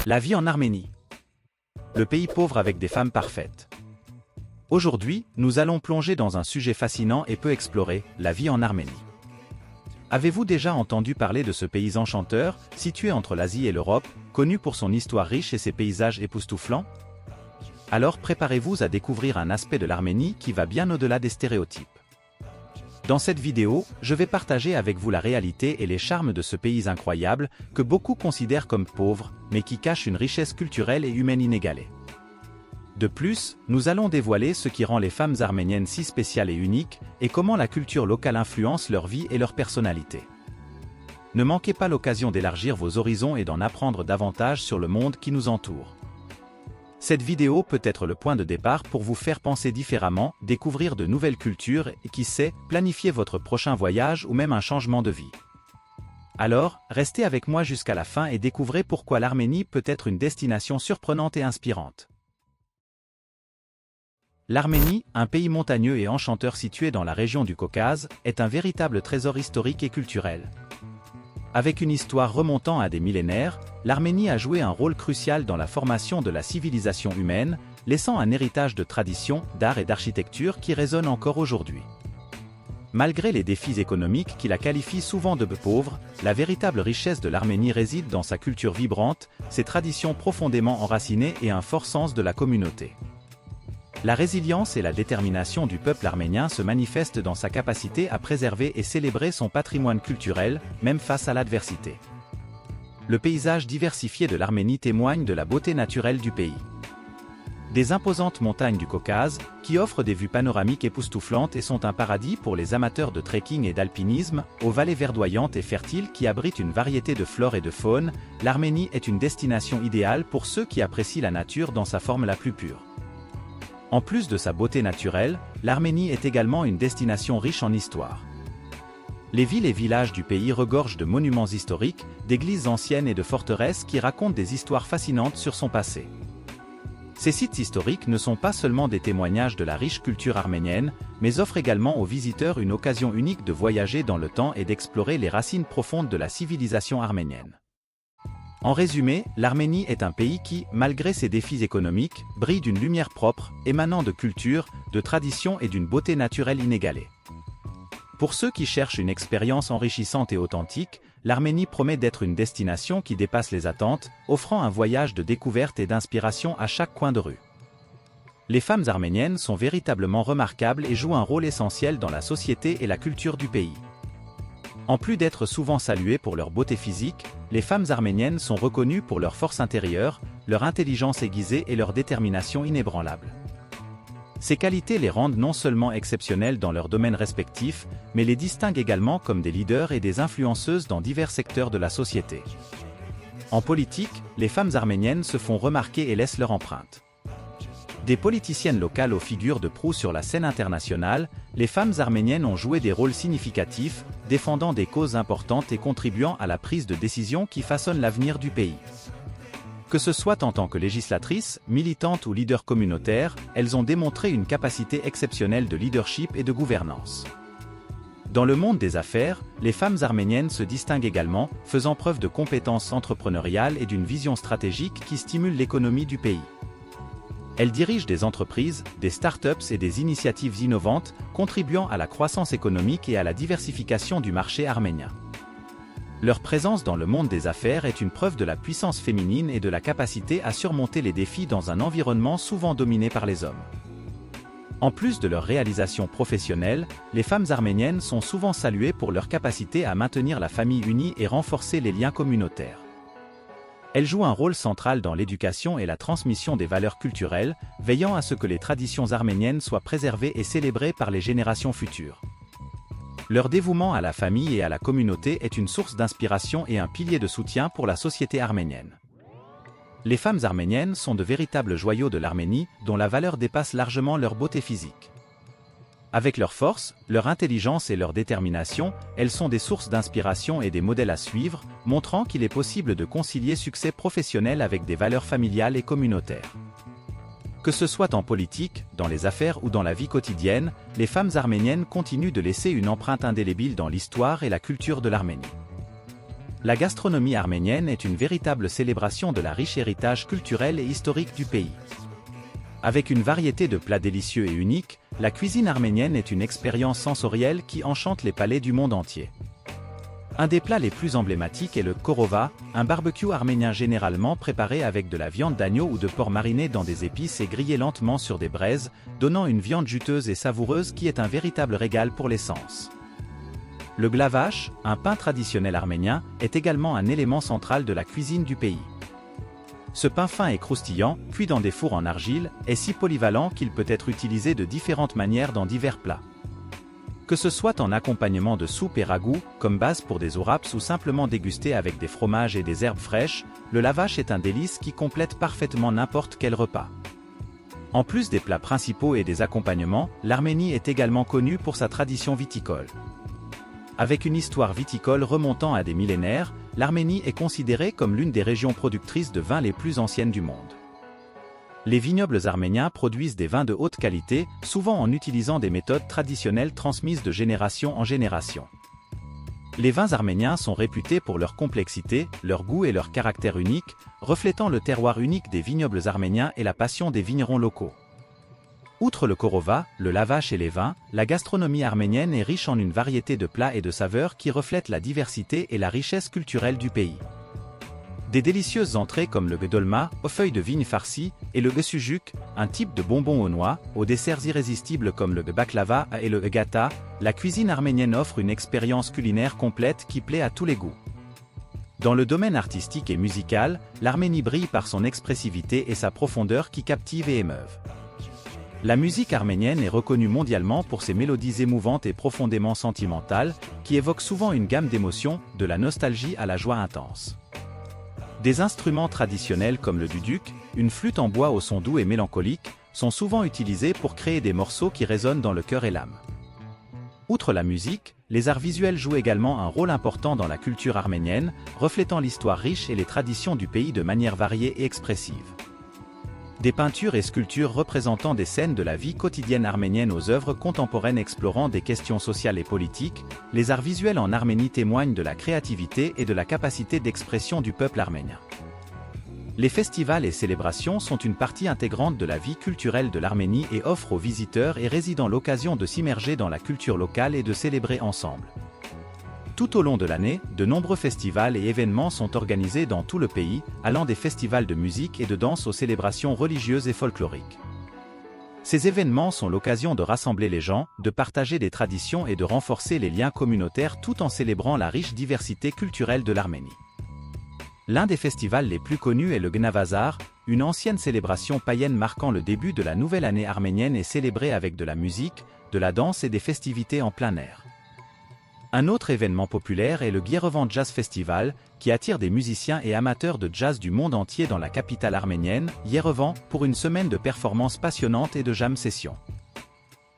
La vie en Arménie. Le pays pauvre avec des femmes parfaites. Aujourd'hui, nous allons plonger dans un sujet fascinant et peu exploré, la vie en Arménie. Avez-vous déjà entendu parler de ce pays enchanteur, situé entre l'Asie et l'Europe, connu pour son histoire riche et ses paysages époustouflants? Alors préparez-vous à découvrir un aspect de l'Arménie qui va bien au-delà des stéréotypes. Dans cette vidéo, je vais partager avec vous la réalité et les charmes de ce pays incroyable, que beaucoup considèrent comme pauvre, mais qui cache une richesse culturelle et humaine inégalée. De plus, nous allons dévoiler ce qui rend les femmes arméniennes si spéciales et uniques, et comment la culture locale influence leur vie et leur personnalité. Ne manquez pas l'occasion d'élargir vos horizons et d'en apprendre davantage sur le monde qui nous entoure. Cette vidéo peut être le point de départ pour vous faire penser différemment, découvrir de nouvelles cultures et qui sait, planifier votre prochain voyage ou même un changement de vie. Alors, restez avec moi jusqu'à la fin et découvrez pourquoi l'Arménie peut être une destination surprenante et inspirante. L'Arménie, un pays montagneux et enchanteur situé dans la région du Caucase, est un véritable trésor historique et culturel. Avec une histoire remontant à des millénaires, l'Arménie a joué un rôle crucial dans la formation de la civilisation humaine, laissant un héritage de traditions, d'art et d'architecture qui résonne encore aujourd'hui. Malgré les défis économiques qui la qualifient souvent de pauvre, la véritable richesse de l'Arménie réside dans sa culture vibrante, ses traditions profondément enracinées et un fort sens de la communauté. La résilience et la détermination du peuple arménien se manifestent dans sa capacité à préserver et célébrer son patrimoine culturel, même face à l'adversité. Le paysage diversifié de l'Arménie témoigne de la beauté naturelle du pays. Des imposantes montagnes du Caucase, qui offrent des vues panoramiques époustouflantes et sont un paradis pour les amateurs de trekking et d'alpinisme, aux vallées verdoyantes et fertiles qui abritent une variété de flore et de faune, l'Arménie est une destination idéale pour ceux qui apprécient la nature dans sa forme la plus pure. En plus de sa beauté naturelle, l'Arménie est également une destination riche en histoire. Les villes et villages du pays regorgent de monuments historiques, d'églises anciennes et de forteresses qui racontent des histoires fascinantes sur son passé. Ces sites historiques ne sont pas seulement des témoignages de la riche culture arménienne, mais offrent également aux visiteurs une occasion unique de voyager dans le temps et d'explorer les racines profondes de la civilisation arménienne. En résumé, l'Arménie est un pays qui, malgré ses défis économiques, brille d'une lumière propre, émanant de culture, de traditions et d'une beauté naturelle inégalée. Pour ceux qui cherchent une expérience enrichissante et authentique, l'Arménie promet d'être une destination qui dépasse les attentes, offrant un voyage de découverte et d'inspiration à chaque coin de rue. Les femmes arméniennes sont véritablement remarquables et jouent un rôle essentiel dans la société et la culture du pays. En plus d'être souvent saluées pour leur beauté physique, les femmes arméniennes sont reconnues pour leur force intérieure, leur intelligence aiguisée et leur détermination inébranlable. Ces qualités les rendent non seulement exceptionnelles dans leurs domaines respectifs, mais les distinguent également comme des leaders et des influenceuses dans divers secteurs de la société. En politique, les femmes arméniennes se font remarquer et laissent leur empreinte. Des politiciennes locales aux figures de proue sur la scène internationale, les femmes arméniennes ont joué des rôles significatifs, défendant des causes importantes et contribuant à la prise de décisions qui façonnent l'avenir du pays. Que ce soit en tant que législatrices, militantes ou leaders communautaires, elles ont démontré une capacité exceptionnelle de leadership et de gouvernance. Dans le monde des affaires, les femmes arméniennes se distinguent également, faisant preuve de compétences entrepreneuriales et d'une vision stratégique qui stimule l'économie du pays. Elles dirigent des entreprises, des startups et des initiatives innovantes, contribuant à la croissance économique et à la diversification du marché arménien. Leur présence dans le monde des affaires est une preuve de la puissance féminine et de la capacité à surmonter les défis dans un environnement souvent dominé par les hommes. En plus de leurs réalisations professionnelles, les femmes arméniennes sont souvent saluées pour leur capacité à maintenir la famille unie et renforcer les liens communautaires. Elles jouent un rôle central dans l'éducation et la transmission des valeurs culturelles, veillant à ce que les traditions arméniennes soient préservées et célébrées par les générations futures. Leur dévouement à la famille et à la communauté est une source d'inspiration et un pilier de soutien pour la société arménienne. Les femmes arméniennes sont de véritables joyaux de l'Arménie, dont la valeur dépasse largement leur beauté physique. Avec leur force, leur intelligence et leur détermination, elles sont des sources d'inspiration et des modèles à suivre, montrant qu'il est possible de concilier succès professionnel avec des valeurs familiales et communautaires. Que ce soit en politique, dans les affaires ou dans la vie quotidienne, les femmes arméniennes continuent de laisser une empreinte indélébile dans l'histoire et la culture de l'Arménie. La gastronomie arménienne est une véritable célébration de la riche héritage culturel et historique du pays. Avec une variété de plats délicieux et uniques, la cuisine arménienne est une expérience sensorielle qui enchante les palais du monde entier. Un des plats les plus emblématiques est le korova, un barbecue arménien généralement préparé avec de la viande d'agneau ou de porc marinée dans des épices et grillé lentement sur des braises, donnant une viande juteuse et savoureuse qui est un véritable régal pour les sens. Le glavache, un pain traditionnel arménien, est également un élément central de la cuisine du pays. Ce pain fin et croustillant, cuit dans des fours en argile, est si polyvalent qu'il peut être utilisé de différentes manières dans divers plats. Que ce soit en accompagnement de soupe et ragoût, comme base pour des wraps ou simplement dégusté avec des fromages et des herbes fraîches, le lavash est un délice qui complète parfaitement n'importe quel repas. En plus des plats principaux et des accompagnements, l'Arménie est également connue pour sa tradition viticole. Avec une histoire viticole remontant à des millénaires, l'Arménie est considérée comme l'une des régions productrices de vins les plus anciennes du monde. Les vignobles arméniens produisent des vins de haute qualité, souvent en utilisant des méthodes traditionnelles transmises de génération en génération. Les vins arméniens sont réputés pour leur complexité, leur goût et leur caractère unique, reflétant le terroir unique des vignobles arméniens et la passion des vignerons locaux. Outre le korova, le lavash et les vins, la gastronomie arménienne est riche en une variété de plats et de saveurs qui reflètent la diversité et la richesse culturelle du pays. Des délicieuses entrées comme le gdolma, aux feuilles de vigne farcies, et le gsujuk, un type de bonbon aux noix, aux desserts irrésistibles comme le baklava et le gata, la cuisine arménienne offre une expérience culinaire complète qui plaît à tous les goûts. Dans le domaine artistique et musical, l'Arménie brille par son expressivité et sa profondeur qui captivent et émeuvent. La musique arménienne est reconnue mondialement pour ses mélodies émouvantes et profondément sentimentales, qui évoquent souvent une gamme d'émotions, de la nostalgie à la joie intense. Des instruments traditionnels comme le duduk, une flûte en bois au son doux et mélancolique, sont souvent utilisés pour créer des morceaux qui résonnent dans le cœur et l'âme. Outre la musique, les arts visuels jouent également un rôle important dans la culture arménienne, reflétant l'histoire riche et les traditions du pays de manière variée et expressive. Des peintures et sculptures représentant des scènes de la vie quotidienne arménienne aux œuvres contemporaines explorant des questions sociales et politiques, les arts visuels en Arménie témoignent de la créativité et de la capacité d'expression du peuple arménien. Les festivals et célébrations sont une partie intégrante de la vie culturelle de l'Arménie et offrent aux visiteurs et résidents l'occasion de s'immerger dans la culture locale et de célébrer ensemble. Tout au long de l'année, de nombreux festivals et événements sont organisés dans tout le pays, allant des festivals de musique et de danse aux célébrations religieuses et folkloriques. Ces événements sont l'occasion de rassembler les gens, de partager des traditions et de renforcer les liens communautaires tout en célébrant la riche diversité culturelle de l'Arménie. L'un des festivals les plus connus est le Gnavazar, une ancienne célébration païenne marquant le début de la nouvelle année arménienne et célébrée avec de la musique, de la danse et des festivités en plein air. Un autre événement populaire est le Yerevan Jazz Festival, qui attire des musiciens et amateurs de jazz du monde entier dans la capitale arménienne, Yerevan, pour une semaine de performances passionnantes et de jam sessions.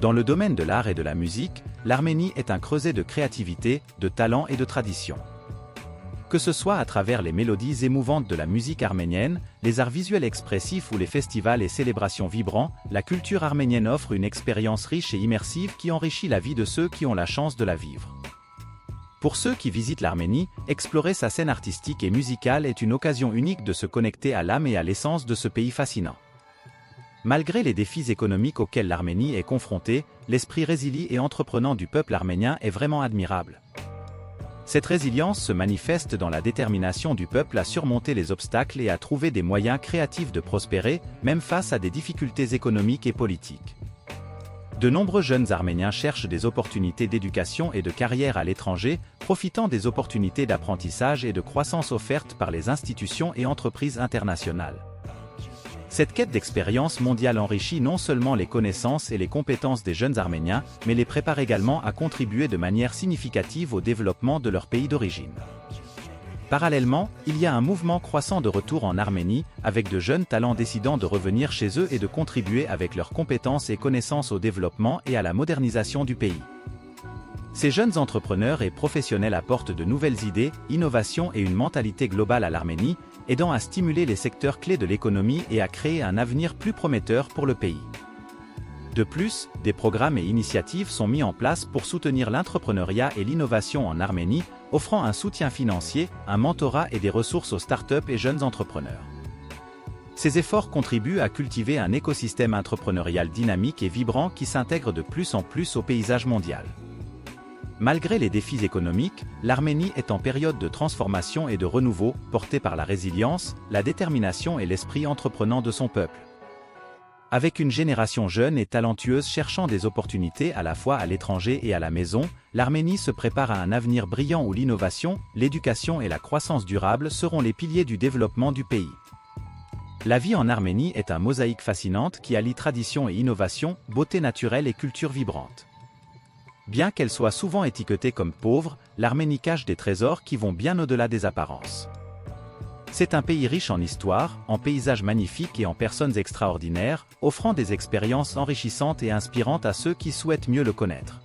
Dans le domaine de l'art et de la musique, l'Arménie est un creuset de créativité, de talent et de tradition. Que ce soit à travers les mélodies émouvantes de la musique arménienne, les arts visuels expressifs ou les festivals et célébrations vibrants, la culture arménienne offre une expérience riche et immersive qui enrichit la vie de ceux qui ont la chance de la vivre. Pour ceux qui visitent l'Arménie, explorer sa scène artistique et musicale est une occasion unique de se connecter à l'âme et à l'essence de ce pays fascinant. Malgré les défis économiques auxquels l'Arménie est confrontée, l'esprit résilient et entreprenant du peuple arménien est vraiment admirable. Cette résilience se manifeste dans la détermination du peuple à surmonter les obstacles et à trouver des moyens créatifs de prospérer, même face à des difficultés économiques et politiques. De nombreux jeunes Arméniens cherchent des opportunités d'éducation et de carrière à l'étranger, profitant des opportunités d'apprentissage et de croissance offertes par les institutions et entreprises internationales. Cette quête d'expérience mondiale enrichit non seulement les connaissances et les compétences des jeunes Arméniens, mais les prépare également à contribuer de manière significative au développement de leur pays d'origine. Parallèlement, il y a un mouvement croissant de retour en Arménie, avec de jeunes talents décidant de revenir chez eux et de contribuer avec leurs compétences et connaissances au développement et à la modernisation du pays. Ces jeunes entrepreneurs et professionnels apportent de nouvelles idées, innovations et une mentalité globale à l'Arménie, aidant à stimuler les secteurs clés de l'économie et à créer un avenir plus prometteur pour le pays. De plus, des programmes et initiatives sont mis en place pour soutenir l'entrepreneuriat et l'innovation en Arménie, offrant un soutien financier, un mentorat et des ressources aux startups et jeunes entrepreneurs. Ces efforts contribuent à cultiver un écosystème entrepreneurial dynamique et vibrant qui s'intègre de plus en plus au paysage mondial. Malgré les défis économiques, l'Arménie est en période de transformation et de renouveau, portée par la résilience, la détermination et l'esprit entreprenant de son peuple. Avec une génération jeune et talentueuse cherchant des opportunités à la fois à l'étranger et à la maison, l'Arménie se prépare à un avenir brillant où l'innovation, l'éducation et la croissance durable seront les piliers du développement du pays. La vie en Arménie est un mosaïque fascinante qui allie tradition et innovation, beauté naturelle et culture vibrante. Bien qu'elle soit souvent étiquetée comme pauvre, l'Arménie cache des trésors qui vont bien au-delà des apparences. C'est un pays riche en histoire, en paysages magnifiques et en personnes extraordinaires, offrant des expériences enrichissantes et inspirantes à ceux qui souhaitent mieux le connaître.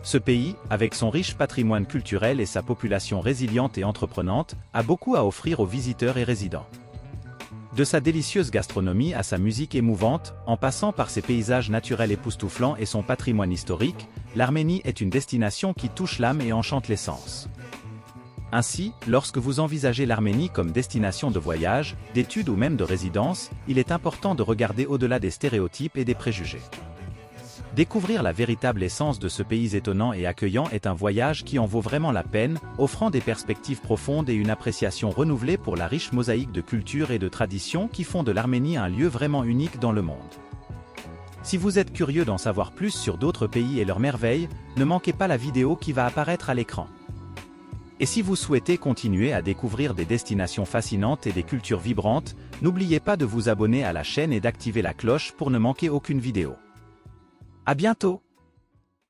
Ce pays, avec son riche patrimoine culturel et sa population résiliente et entreprenante, a beaucoup à offrir aux visiteurs et résidents. De sa délicieuse gastronomie à sa musique émouvante, en passant par ses paysages naturels époustouflants et son patrimoine historique, l'Arménie est une destination qui touche l'âme et enchante les sens. Ainsi, lorsque vous envisagez l'Arménie comme destination de voyage, d'études ou même de résidence, il est important de regarder au-delà des stéréotypes et des préjugés. Découvrir la véritable essence de ce pays étonnant et accueillant est un voyage qui en vaut vraiment la peine, offrant des perspectives profondes et une appréciation renouvelée pour la riche mosaïque de cultures et de traditions qui font de l'Arménie un lieu vraiment unique dans le monde. Si vous êtes curieux d'en savoir plus sur d'autres pays et leurs merveilles, ne manquez pas la vidéo qui va apparaître à l'écran. Et si vous souhaitez continuer à découvrir des destinations fascinantes et des cultures vibrantes, n'oubliez pas de vous abonner à la chaîne et d'activer la cloche pour ne manquer aucune vidéo. À bientôt!